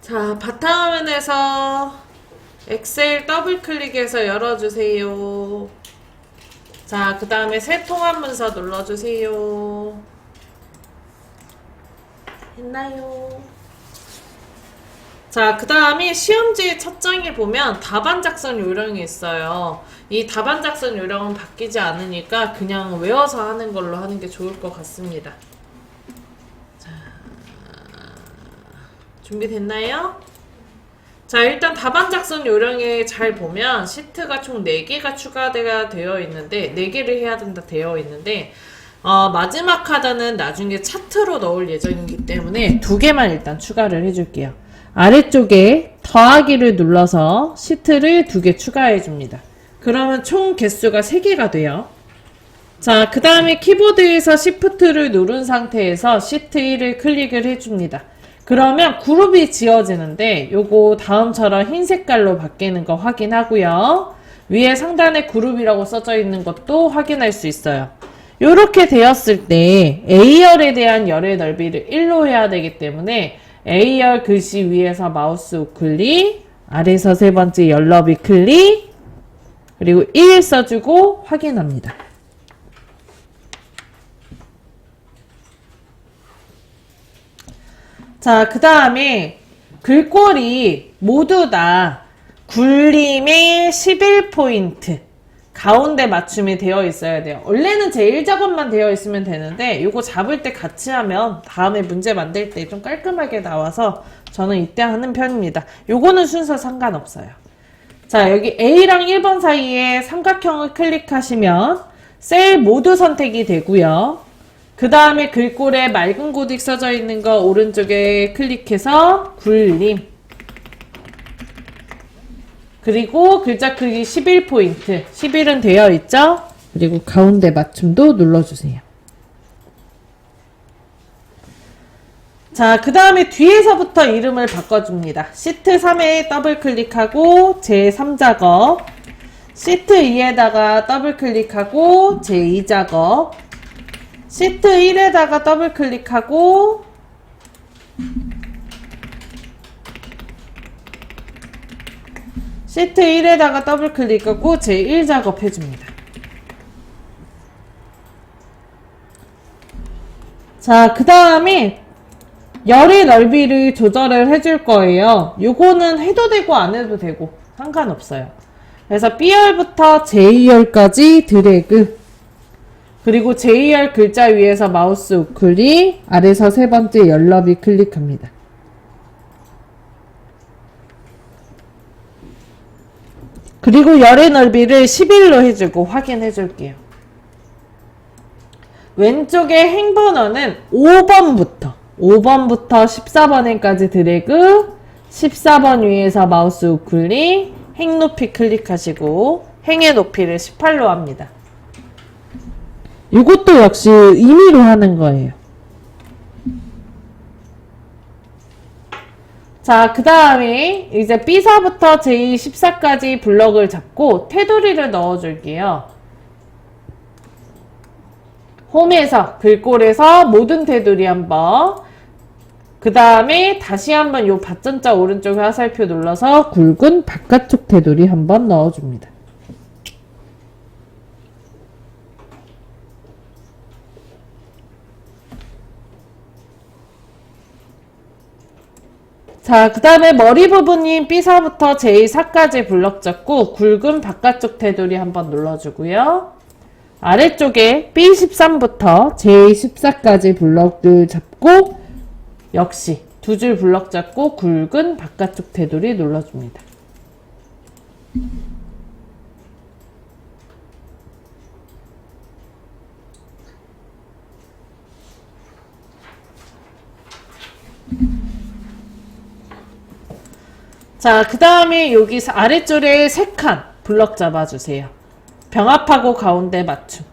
자, 바탕화면에서 엑셀 더블 클릭해서 열어주세요. 자, 그 다음에 새 통합 문서 눌러주세요. 했나요? 자, 그 다음에 시험지 첫 장에 보면 답안 작성 요령이 있어요. 이 답안 작성 요령은 바뀌지 않으니까 그냥 외워서 하는 걸로 하는 게 좋을 것 같습니다. 자, 준비됐나요? 자, 일단 답안 작성 요령에 잘 보면 시트가 총 4개가 추가되어 있는데 4개를 해야 된다 되어 있는데 마지막 카드는 나중에 차트로 넣을 예정이기 때문에 2개만 일단 추가를 해줄게요. 아래쪽에 더하기를 눌러서 시트를 2개 추가해 줍니다. 그러면 총 개수가 3개가 돼요. 자, 그 다음에 키보드에서 Shift를 누른 상태에서 시트 1을 클릭을 해줍니다. 그러면 그룹이 지어지는데 요거 다음처럼 흰 색깔로 바뀌는 거 확인하고요. 위에 상단에 그룹이라고 써져 있는 것도 확인할 수 있어요. 요렇게 되었을 때 A열에 대한 열의 넓이를 1로 해야 되기 때문에 A열 글씨 위에서 마우스 우클릭, 아래서 세 번째 열 너비 클릭, 그리고 1 써주고 확인합니다. 자, 그 다음에 글꼴이 모두 다 굴림의 11포인트 가운데 맞춤이 되어 있어야 돼요. 원래는 제1작업만 되어 있으면 되는데 이거 잡을 때 같이 하면 다음에 문제 만들 때 좀 깔끔하게 나와서 저는 이때 하는 편입니다. 요거는 순서 상관없어요. 자, 여기 A랑 1번 사이에 삼각형을 클릭하시면 셀 모두 선택이 되고요. 그 다음에 글꼴에 맑은 고딕 써져 있는 거 오른쪽에 클릭해서 굴림, 그리고 글자 크기 11포인트, 11은 되어 있죠? 그리고 가운데 맞춤도 눌러주세요. 자, 그 다음에 뒤에서부터 이름을 바꿔줍니다. 시트 3에 더블 클릭하고 제3작업, 시트 2에다가 더블 클릭하고 제2작업, 시트 1에다가 더블 클릭하고 시트 1에다가 더블 클릭하고 제1작업 해줍니다. 자, 그 다음에 열의 넓이를 조절을 해줄 거예요. 요거는 해도 되고 안 해도 되고 상관없어요. 그래서 B열부터 J열까지 드래그, 그리고 J열 글자 위에서 마우스 우클릭, 아래서 세 번째 열 너비 클릭합니다. 그리고 열의 넓이를 11로 해주고 확인해 줄게요. 왼쪽에 행번호는 5번부터 14번에까지 드래그, 14번 위에서 마우스 우클릭, 행 높이 클릭하시고 행의 높이를 18로 합니다. 이것도 역시 임의로 하는 거예요. 자, 그 다음에 이제 B4부터 J14까지 블럭을 잡고 테두리를 넣어줄게요. 홈에서 글꼴에서 모든 테두리 한번, 그 다음에 다시 한번 요 받전자 오른쪽 화살표 눌러서 굵은 바깥쪽 테두리 한번 넣어줍니다. 자, 그 다음에 머리 부분인 B4부터 J4까지 블럭 잡고 굵은 바깥쪽 테두리 한번 눌러주고요. 아래쪽에 B13부터 J14까지 블럭을 잡고 역시 2줄 블럭 잡고 굵은 바깥쪽 테두리 눌러줍니다. 자, 그 다음에 여기 아래줄에 3칸 블럭 잡아주세요. 병합하고 가운데 맞춤.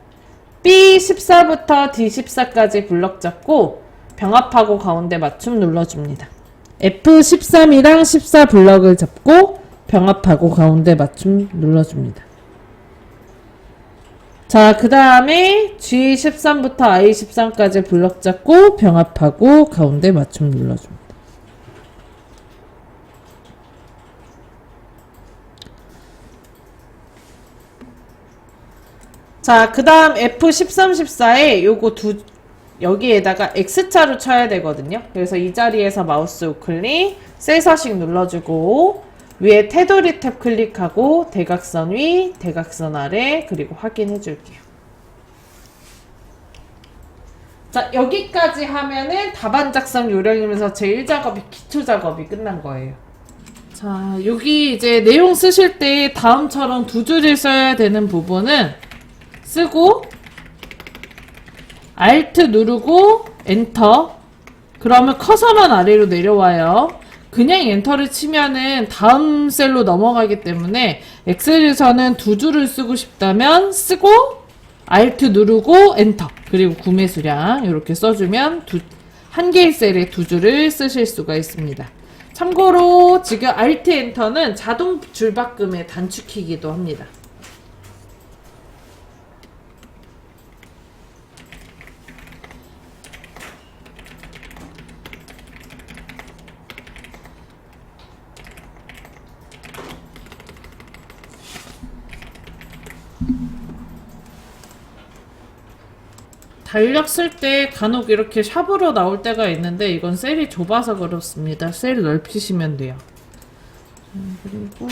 B14부터 D14까지 블럭 잡고 병합하고 가운데 맞춤 눌러줍니다. F13이랑 14 블럭을 잡고 병합하고 가운데 맞춤 눌러줍니다. 자, 그 다음에 G13부터 I13까지 블럭 잡고 병합하고 가운데 맞춤 눌러줍니다. 자, 그 다음 F13, 14에 요거 여기에다가 X자로 쳐야 되거든요. 그래서 이 자리에서 마우스 우클릭, 셀 서식 눌러주고, 위에 테두리 탭 클릭하고, 대각선 위, 대각선 아래, 그리고 확인해 줄게요. 자, 여기까지 하면은 답안 작성 요령이면서 제1작업이 기초 작업이 끝난 거예요. 자, 여기 이제 내용 쓰실 때 다음처럼 두 줄을 써야 되는 부분은 쓰고 Alt 누르고 엔터. 그러면 커서만 아래로 내려와요. 그냥 엔터를 치면은 다음 셀로 넘어가기 때문에 엑셀에서는 두 줄을 쓰고 싶다면 쓰고 Alt 누르고 엔터. 그리고 구매 수량 이렇게 써주면 한 개의 셀에 두 줄을 쓰실 수가 있습니다. 참고로 지금 Alt 엔터는 자동 줄바꿈의 단축키이기도 합니다. 달력 쓸 때 간혹 이렇게 샵으로 나올 때가 있는데 이건 셀이 좁아서 그렇습니다. 셀을 넓히시면 돼요. 그리고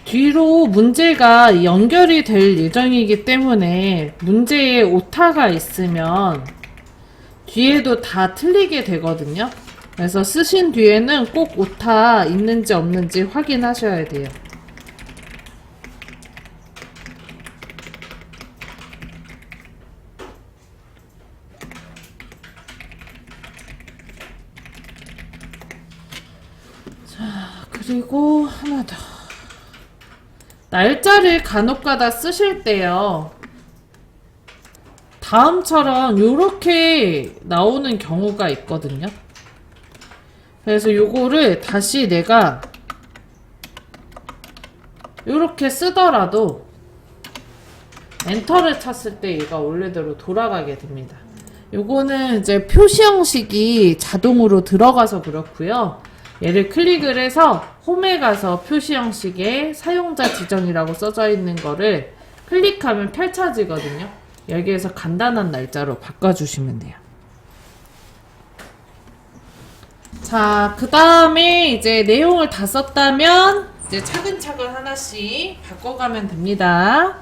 뒤로 문제가 연결이 될 예정이기 때문에 문제에 오타가 있으면 뒤에도 다 틀리게 되거든요. 그래서 쓰신 뒤에는 꼭 오타 있는지 없는지 확인하셔야 돼요. 자, 그리고 하나 더. 날짜를 간혹가다 쓰실 때요. 다음처럼 요렇게 나오는 경우가 있거든요. 그래서 요거를 다시 내가 요렇게 쓰더라도 엔터를 쳤을 때 얘가 원래대로 돌아가게 됩니다. 요거는 이제 표시 형식이 자동으로 들어가서 그렇고요. 얘를 클릭을 해서 홈에 가서 표시 형식에 사용자 지정이라고 써져 있는 거를 클릭하면 펼쳐지거든요. 여기에서 간단한 날짜로 바꿔주시면 돼요. 자, 그 다음에 이제 내용을 다 썼다면 이제 차근차근 하나씩 바꿔가면 됩니다.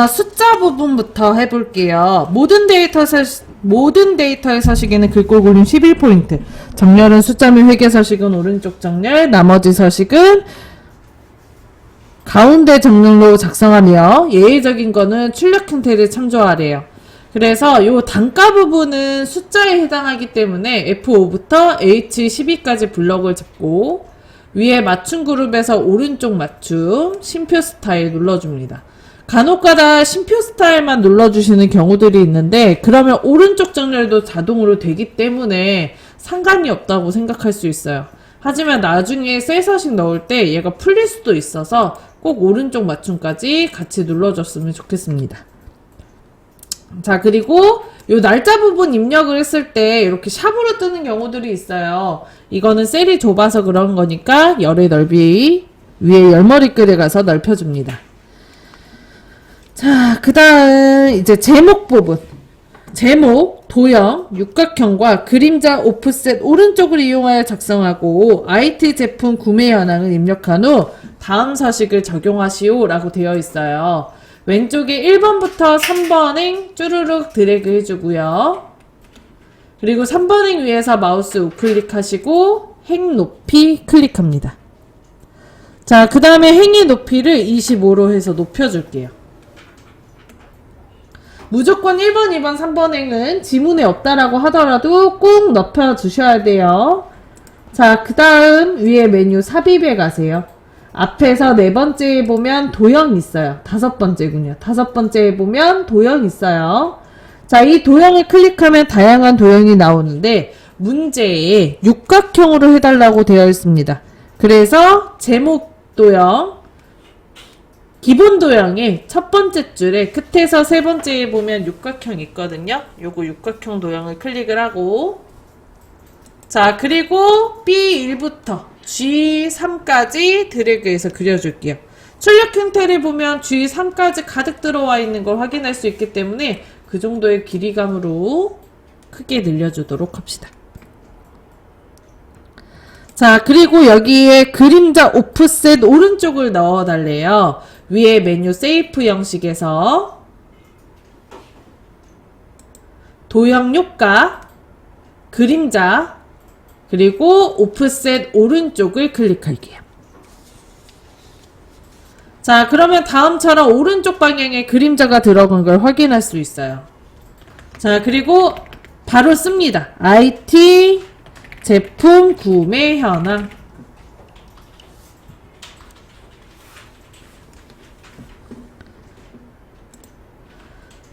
숫자 부분부터 해볼게요. 모든 데이터의 서식에는 글꼴 고림 11포인트. 정렬은 숫자 및 회계 서식은 오른쪽 정렬, 나머지 서식은 가운데 정렬로 작성하며 예외적인 거는 출력 형태를 참조하래요. 그래서 요 단가 부분은 숫자에 해당하기 때문에 F5부터 H12까지 블럭을 잡고 위에 맞춤 그룹에서 오른쪽 맞춤, 심표 스타일 눌러줍니다. 간혹가다 심표 스타일만 눌러주시는 경우들이 있는데 그러면 오른쪽 정렬도 자동으로 되기 때문에 상관이 없다고 생각할 수 있어요. 하지만 나중에 셀 서식 넣을 때 얘가 풀릴 수도 있어서 꼭 오른쪽 맞춤까지 같이 눌러줬으면 좋겠습니다. 자, 그리고 요 날짜 부분 입력을 했을 때 이렇게 샵으로 뜨는 경우들이 있어요. 이거는 셀이 좁아서 그런 거니까 열의 넓이 위에 열머리글에 가서 넓혀줍니다. 자, 그 다음 이제 제목 부분. 제목, 도형, 육각형과 그림자 오프셋 오른쪽을 이용하여 작성하고 IT 제품 구매 현황을 입력한 후 다음 서식을 적용하시오 라고 되어 있어요. 왼쪽에 1번부터 3번행 쭈루룩 드래그 해주고요. 그리고 3번행 위에서 마우스 우클릭 하시고 행 높이 클릭합니다. 자, 그 다음에 행의 높이를 25로 해서 높여줄게요. 무조건 1번, 2번, 3번 행은 지문에 없다라고 하더라도 꼭 높여주셔야 돼요. 자, 그 다음 위에 메뉴 삽입에 가세요. 앞에서 네 번째에 보면 도형 있어요. 다섯 번째군요. 다섯 번째에 보면 도형 있어요. 자, 이 도형을 클릭하면 다양한 도형이 나오는데 문제에 육각형으로 해달라고 되어 있습니다. 그래서 제목 도형, 기본 도형의 첫 번째 줄에 끝에서 세 번째에 보면 육각형 있거든요. 요거 육각형 도형을 클릭을 하고, 자, 그리고 B1부터 G3까지 드래그해서 그려줄게요. 출력 형태를 보면 G3까지 가득 들어와 있는 걸 확인할 수 있기 때문에 그 정도의 길이감으로 크게 늘려주도록 합시다. 자, 그리고 여기에 그림자 오프셋 오른쪽을 넣어달래요. 위에 메뉴 세이프 형식에서 도형 효과, 그림자, 그리고 오프셋 오른쪽을 클릭할게요. 자, 그러면 다음처럼 오른쪽 방향에 그림자가 들어간 걸 확인할 수 있어요. 자, 그리고 바로 씁니다. IT 제품 구매 현황.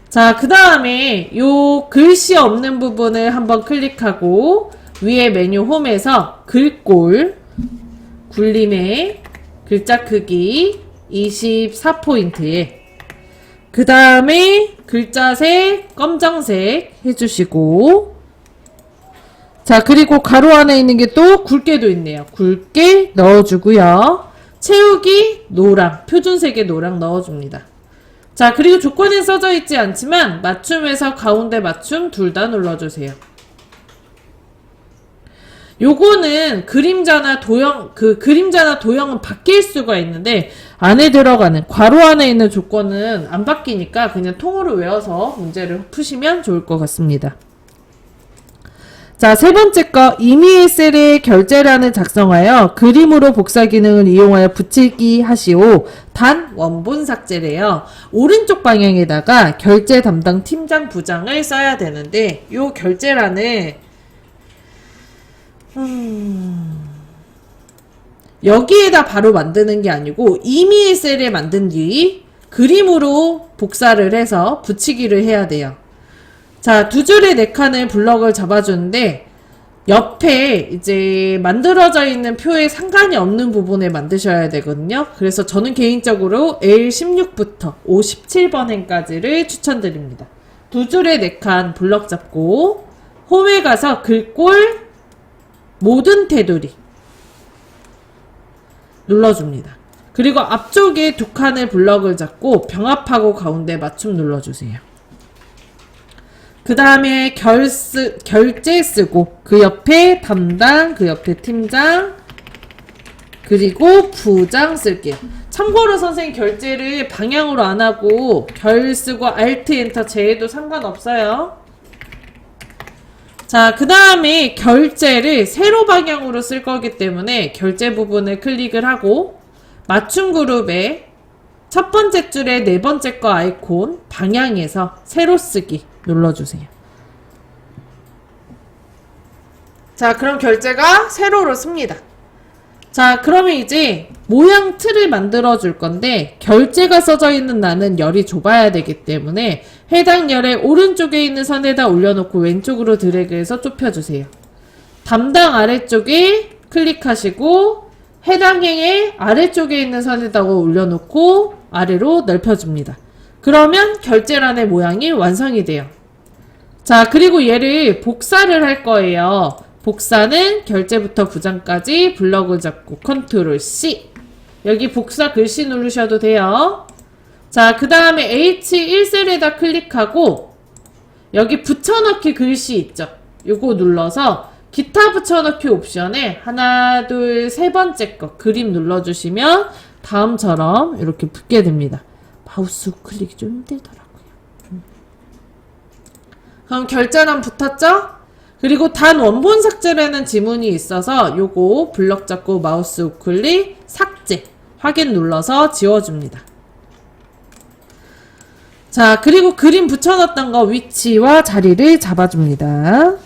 자, 그 다음에 요 글씨 없는 부분을 한번 클릭하고 위에 메뉴 홈에서 글꼴, 굴림의 글자 크기 24포인트에 그 다음에 글자색 검정색 해주시고, 자, 그리고 가로 안에 있는 게 또 굵게도 있네요. 굵게 넣어주고요. 채우기 노랑, 표준색의 노랑 넣어줍니다. 자, 그리고 조건에 써져 있지 않지만 맞춤에서 가운데 맞춤 둘 다 눌러주세요. 요거는 그림자나 도형은 바뀔 수가 있는데 안에 들어가는 괄호 안에 있는 조건은 안 바뀌니까 그냥 통으로 외워서 문제를 푸시면 좋을 것 같습니다. 자, 세 번째 거, 이미일 셀에 결제란을 작성하여 그림으로 복사 기능을 이용하여 붙이기 하시오. 단 원본 삭제래요. 오른쪽 방향에다가 결제 담당 팀장 부장을 써야 되는데 요 결제란을 여기에다 바로 만드는 게 아니고 이미일 셀에 만든 뒤 그림으로 복사를 해서 붙이기를 해야 돼요. 자, 두 줄의 네 칸을 블럭을 잡아주는데 옆에 이제 만들어져 있는 표에 상관이 없는 부분에 만드셔야 되거든요. 그래서 저는 개인적으로 L16부터 57번 행까지를 추천드립니다. 두 줄의 네 칸 블럭 잡고 홈에 가서 글꼴 모든 테두리 눌러줍니다. 그리고 앞쪽에 두 칸의 블럭을 잡고 병합하고 가운데 맞춤 눌러주세요. 그 다음에 결제 쓰고 그 옆에 담당, 그 옆에 팀장, 그리고 부장 쓸게요. 참고로 선생님 결제를 방향으로 안 하고 결 쓰고 Alt 엔터 제해도 상관없어요. 자, 그 다음에 결제를 세로 방향으로 쓸 거기 때문에 결제 부분을 클릭을 하고 맞춤 그룹에 첫 번째 줄에 네 번째 거 아이콘 방향에서 세로 쓰기 눌러주세요. 자, 그럼 결제가 세로로 씁니다. 자, 그러면 이제 모양 틀을 만들어 줄 건데 결제가 써져 있는 나는 열이 좁아야 되기 때문에 해당 열의 오른쪽에 있는 선에다 올려놓고 왼쪽으로 드래그해서 좁혀주세요. 담당 아래쪽에 클릭하시고 해당 행의 아래쪽에 있는 선에다가 올려놓고 아래로 넓혀줍니다. 그러면 결제란의 모양이 완성이 돼요. 자, 그리고 얘를 복사를 할 거예요. 복사는 결제부터 부장까지 블럭을 잡고 컨트롤 C. 여기 복사 글씨 누르셔도 돼요. 자, 그 다음에 H1셀에다 클릭하고 여기 붙여넣기 글씨 있죠? 요거 눌러서 기타 붙여넣기 옵션에 하나, 둘, 세 번째 거 그림 눌러주시면 다음처럼 이렇게 붙게 됩니다. 마우스 클릭이 좀 힘들더라고요. 그럼 결제란 붙었죠? 그리고 단 원본 삭제라는 지문이 있어서 요거 블럭 잡고 마우스 우클릭 삭제 확인 눌러서 지워줍니다. 자, 그리고 그림 붙여놨던 거 위치와 자리를 잡아줍니다.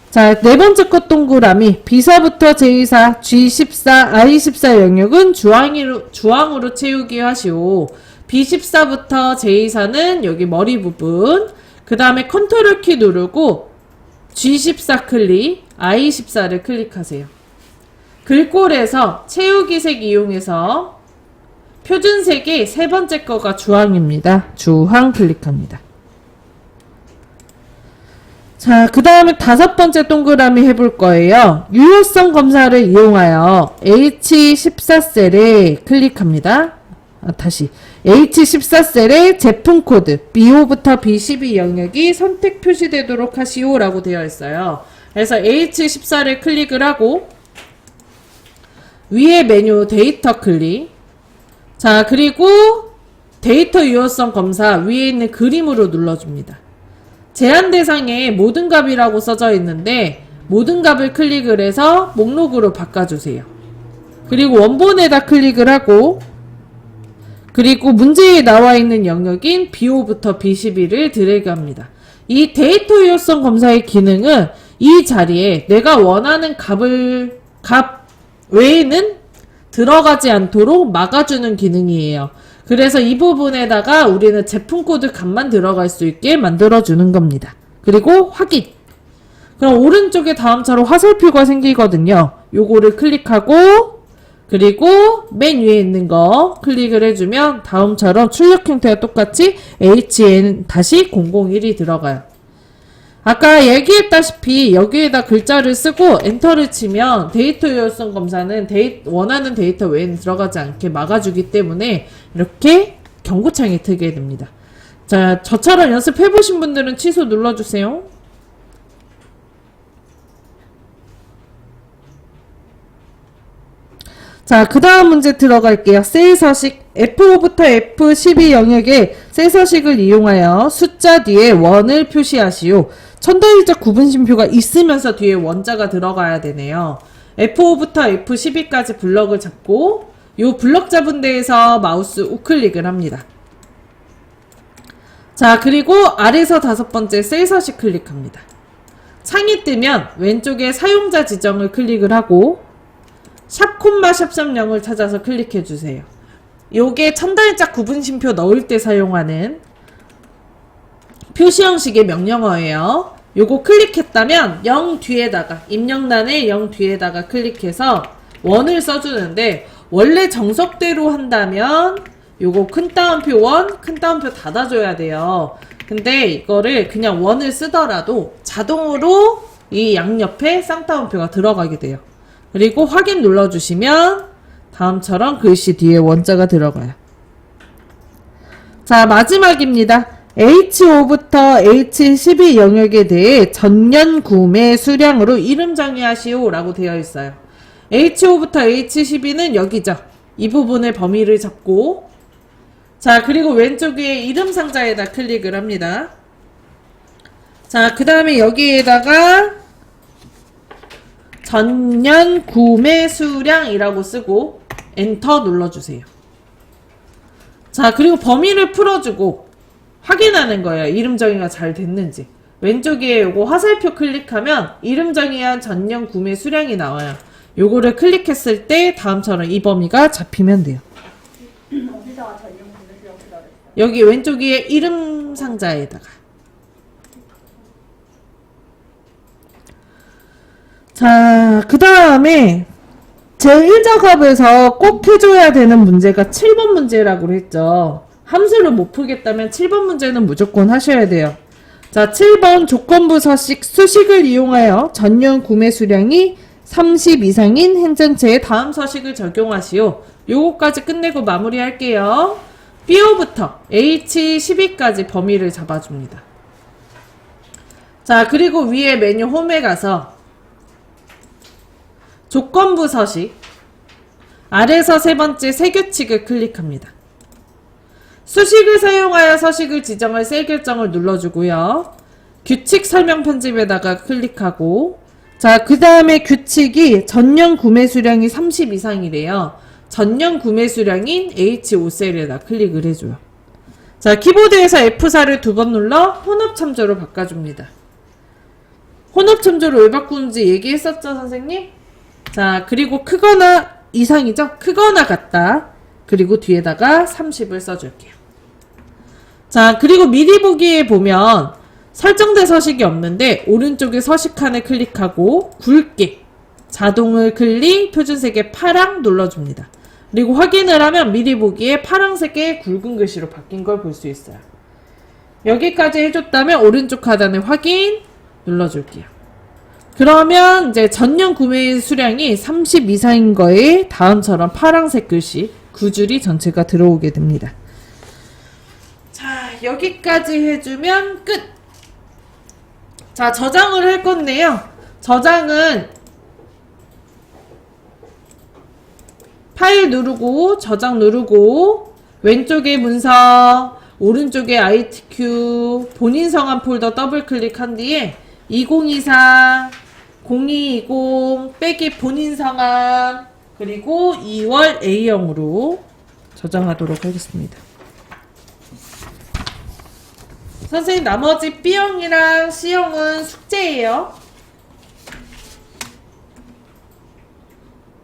자, 네 번째 것 동그라미. B사부터 J4, G14, I14 영역은 주황으로 채우기 하시오. B14부터 J4는 여기 머리 부분. 그 다음에 컨트롤 키 누르고 G14 클릭, I14를 클릭하세요. 글꼴에서 채우기색 이용해서 표준색이 세 번째 거가 주황입니다. 주황 클릭합니다. 자, 그 다음에 다섯 번째 동그라미 해볼 거예요. 유효성 검사를 이용하여 H14셀에 클릭합니다. 다시 H14셀에 제품 코드 B5부터 B12 영역이 선택 표시되도록 하시오 라고 되어 있어요. 그래서 H14를 클릭을 하고 위에 메뉴 데이터 클릭. 자, 그리고 데이터 유효성 검사 위에 있는 그림으로 눌러줍니다. 제한 대상에 모든 값이라고 써져 있는데 모든 값을 클릭을 해서 목록으로 바꿔주세요. 그리고 원본에다 클릭을 하고 그리고 문제에 나와 있는 영역인 B5부터 B12를 드래그합니다. 이 데이터 유효성 검사의 기능은 이 자리에 내가 원하는 값 외에는 들어가지 않도록 막아주는 기능이에요. 그래서 이 부분에다가 우리는 제품 코드 값만 들어갈 수 있게 만들어주는 겁니다. 그리고 확인. 그럼 오른쪽에 다음처럼 화살표가 생기거든요. 요거를 클릭하고 그리고 맨 위에 있는 거 클릭을 해주면 다음처럼 출력 형태와 똑같이 HN-001이 들어가요. 아까 얘기했다시피 여기에다 글자를 쓰고 엔터를 치면 데이터 유효성 검사는 원하는 데이터 외에는 들어가지 않게 막아주기 때문에 이렇게 경고창이 뜨게 됩니다. 자, 저처럼 연습해보신 분들은 취소 눌러주세요. 자, 그 다음 문제 들어갈게요. 셀 서식 F5부터 F12 영역에 셀 서식을 이용하여 숫자 뒤에 원을 표시하시오. 천도일적 구분심표가 있으면서 뒤에 원자가 들어가야 되네요. F5부터 F12까지 블럭을 잡고 요 블럭 잡은 데에서 마우스 우클릭을 합니다. 자, 그리고 아래서 다섯 번째 셀 서식 클릭합니다. 창이 뜨면 왼쪽에 사용자 지정을 클릭을 하고 샵 콤마 샵 0을 찾아서 클릭해 주세요. 요게 천단일자 구분심표 넣을 때 사용하는 표시 형식의 명령어예요. 요거 클릭했다면 0 뒤에다가 입력란에 0 뒤에다가 클릭해서 원을 써주는데 원래 정석대로 한다면 요거 큰 따옴표 원, 큰 따옴표 닫아줘야 돼요. 근데 이거를 그냥 원을 쓰더라도 자동으로 이 양옆에 쌍따옴표가 들어가게 돼요. 그리고 확인 눌러주시면 다음처럼 글씨 뒤에 원자가 들어가요. 자, 마지막입니다. H5부터 H12 영역에 대해 전년 구매 수량으로 이름 정의하시오 라고 되어 있어요. H5부터 H12는 여기죠. 이 부분의 범위를 잡고 자, 그리고 왼쪽 위에 이름 상자에다 클릭을 합니다. 자, 그 다음에 여기에다가 전년 구매 수량이라고 쓰고 엔터 눌러주세요. 자, 그리고 범위를 풀어주고 확인하는 거예요. 이름 정의가 잘 됐는지. 왼쪽에 요거 화살표 클릭하면 이름 정의한 전년 구매 수량이 나와요. 요거를 클릭했을 때 다음처럼 이 범위가 잡히면 돼요. 어디다가 전용 구매 수량 들어갔어요? 여기 왼쪽 위에 이름 상자에다가. 자, 그 다음에 제1작업에서 꼭 해줘야 되는 문제가 7번 문제라고 했죠. 함수를 못 풀겠다면 7번 문제는 무조건 하셔야 돼요. 자, 7번 조건부 서식 수식을 이용하여 전년 구매 수량이 30 이상인 행정체에 다음 서식을 적용하시오. 요거까지 끝내고 마무리할게요. B5부터 H12까지 범위를 잡아줍니다. 자, 그리고 위에 메뉴 홈에 가서 조건부 서식 아래서 세 번째 세 규칙을 클릭합니다. 수식을 사용하여 서식을 지정할 셀 결정을 눌러주고요. 규칙 설명 편집에다가 클릭하고 자, 그 다음에 규칙이 전년 구매 수량이 30 이상이래요. 전년 구매 수량인 H5셀에다 클릭을 해줘요. 자, 키보드에서 F4를 2번 눌러 혼합 참조로 바꿔줍니다. 혼합첨조를 왜 바꾸는지 얘기했었죠, 선생님? 자, 그리고 크거나 이상이죠? 크거나 같다. 그리고 뒤에다가 30을 써줄게요. 자, 그리고 미리 보기에 보면 설정된 서식이 없는데 오른쪽에 서식 칸을 클릭하고 굵게 자동을 클릭 표준색의 파랑 눌러줍니다. 그리고 확인을 하면 미리 보기에 파란색의 굵은 글씨로 바뀐 걸 볼 수 있어요. 여기까지 해줬다면 오른쪽 하단에 확인 눌러줄게요. 그러면 이제 전년 구매 수량이 30 이상인 거에 다음처럼 파란색 글씨 9줄이 전체가 들어오게 됩니다. 자, 여기까지 해주면 끝! 자, 저장을 할 건데요. 저장은 파일 누르고 저장 누르고 왼쪽에 문서 오른쪽에 ITQ 본인 성함 폴더 더블 클릭한 뒤에 2024 0220 빼기 본인 성함 그리고 2월 A형으로 저장하도록 하겠습니다. 선생님 나머지 B형이랑 C형은 숙제예요.